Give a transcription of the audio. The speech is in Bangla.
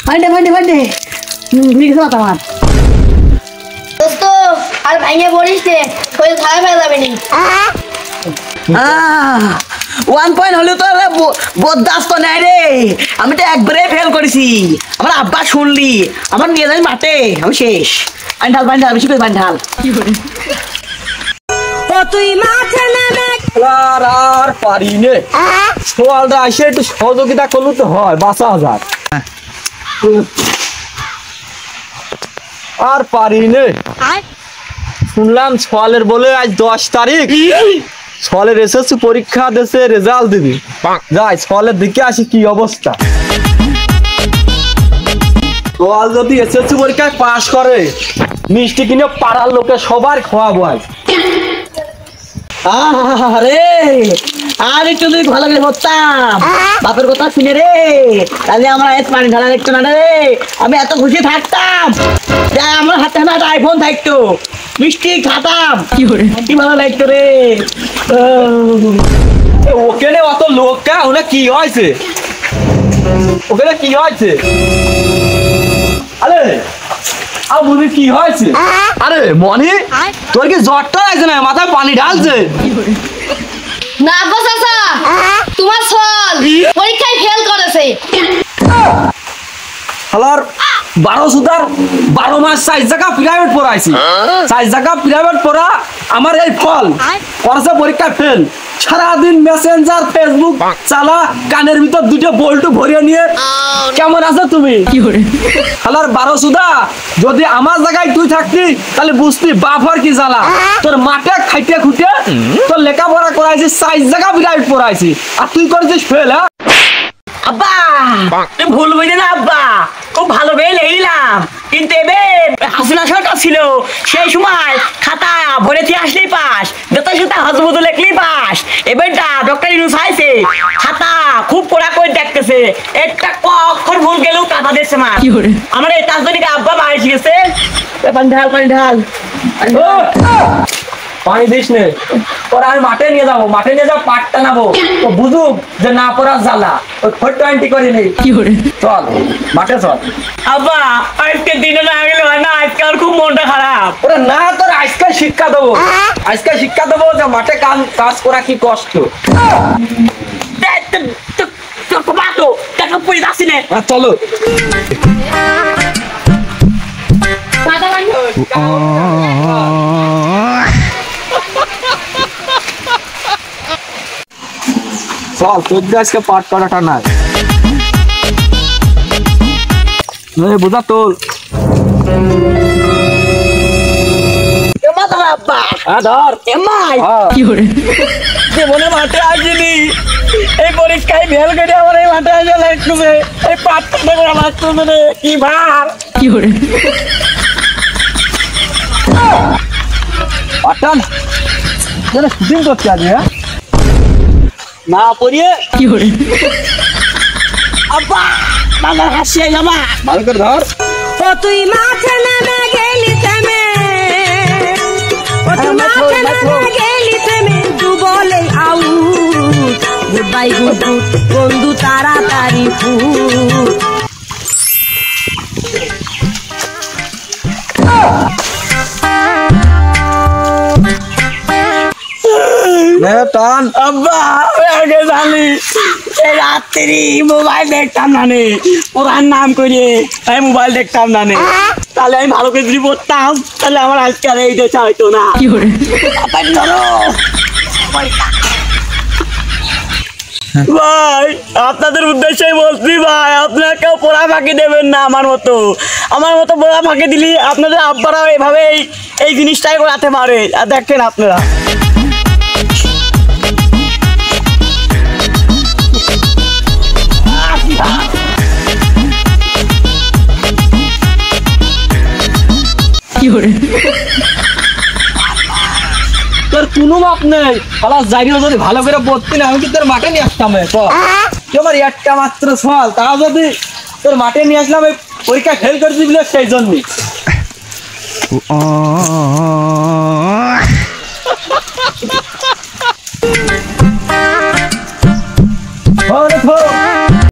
ফান্ডে ফান্ডে ফান্ডে লিখে দাও তোমার দোস্ত আর ভাইয়া বলিস রে শরীর খারাপ হয়ে যাবে নি 1 পয়েন্ট হলো তো বরদাস্ত নাই রে আমি তো একবারে ফেল করেছি আমার আব্বা শুনলি আমার নিয়ে যাই মাঠে আমি শেষ আন্ডাল বান্ডাল বেশি করে বান্ডাল কি করে ও তুই মাঠে নেমে আর পারি নে সোয়ালটা আসে একটু সহযোগিতা করলে তো হয় বাঁচা যায় আর পারি নে শুনলাম সোয়ালের বলে আজ 10 তারিখ সোয়ালের এসএসসি পরীক্ষা দেশে রেজাল্ট দিবি যাই সোয়ালের দিকে আসি কি অবস্থা সোয়াল যদি এসএসসি পরীক্ষায় পাশ করে মিষ্টি কিনে পাড়ার লোকে সবার খাওয়াবো আজ আরে আমি একটু যদি ভালো করে বলতাম বাপের কথা শুনে রে তাহলে আমরা পানি ঢালা দেখতো না রে আমি এত খুশি থাকতাম আমার হাতে না একটা আইফোন থাকতো মিষ্টি খাতাম কি ভালো লাগতো রে ওখানে অত লোক কা ওনা কি হয়েছে ওখানে কি হয়েছে আরে বুঝি কি হয়েছে আরে মনি তোর কি জ্বরটা আছে না মাথায় পানি ঢালছে না গো চাচা তোমার সল পরীক্ষায় ফেল করেছে হালার 12 সুদার 12 মাস 6 জায়গা প্রাইভেট পড়াইছি 6 জায়গা প্রাইভেট পড়া আমার এই ফল করছে পরীক্ষা ফেল সারা দিন মেসেঞ্জার ফেসবুক চালা কানের ভিতর দুটো বল্টু ভরিয়ে নিয়ে কেমন আছে তুমি কি করে হালার 12 সুদা যদি আমার জায়গায় তুই থাকতি তাহলে বুঝতি বাফার কি জ্বালা তোর মাঠে খাইতে খুঁটে তোর লেখাপড়া করাইছি 6 জায়গা প্রাইভেট পড়াইছি আর তুই করেছিস ফেল হ্যাঁ আব্বা তুই ভুল বুঝলি না আব্বা খুব ভালো করে লিখলাম কিন্তু এবার হাসিনা সরকার ছিল সেই সময় খাতা ভরেছি আসলেই পাস যত সেটা হজবুদ লিখলেই পাস এবারটা ডক্টর ইউনুস আইছে খাতা খুব কড়া করে দেখতেছে একটা অক্ষর ভুল গেলেও কাটা দিচ্ছে মা আমার এই তাজনিকে আব্বা বাড়ি শিখেছে পানি ঢাল পানি দিস নে তোরা আমি মাঠে নিয়ে যাবো পাট টানাবো তো বুঝুক যে না পড়া জ্বালা ওই 420 করে নেই চল মাঠে চল আব্বা আজকে দিনে না গেলে হয় না আজকে আর খুব মনটা খারাপ ওরা না তোর আজকে শিক্ষা দেবো যে মাঠে কাজ করা কি কষ্ট চলো চল তোর আজকে পাট করাটা নাই বোঝা তোর জীবনে মাঠে আসিনি এই পরীক্ষায় ফেল করে আমার এই মাঠে আসা লাগতেছে এই পাটটা করা লাগতেছে রে কি ভার কি করে পাটান শুটিং করতে আজ হ্যাঁ না পড়িয়ে কি করে আব্বা বাবা হাসিয়ে যাবা ভালো করে ধর ও তুই মাঠে নেমে গেলি থেমে ও তুই মাঠে নেমে গেলি থেমে তু বলে আউ গুড বাই গুড বন্ধু তাড়াতাড়ি ফুট টান আব্বা আগে জানি এই রাত্রি মোবাইল দেখতাম না নে ওরার নাম করে আমি মোবাইল দেখতাম না নে তাহলে আমি ভালো করে যদি পড়তাম তাহলে আমার আজকে আর এই দেশা হইতো না কি করে ভাই আপনাদের উদ্দেশ্যে বলছি ভাই আপনারা কেউ পড়া ফাঁকি দেবেন না আমার মতো পড়া ফাঁকি দিলি আপনাদের আব্বারাও এভাবে এই জিনিসটাই করাতে পারে আর দেখেন আপনারা তোর কোনো মাপ নেই জায়গা যদি ভালো করে পড়তি না আমি কি তোর মাঠে নিয়ে আসতাম তোমার একটা মাত্র সওয়াল তা যদি তোর মাঠে নিয়ে আসলাম এই পরীক্ষা ফেল করে দিবি সেই জন্যই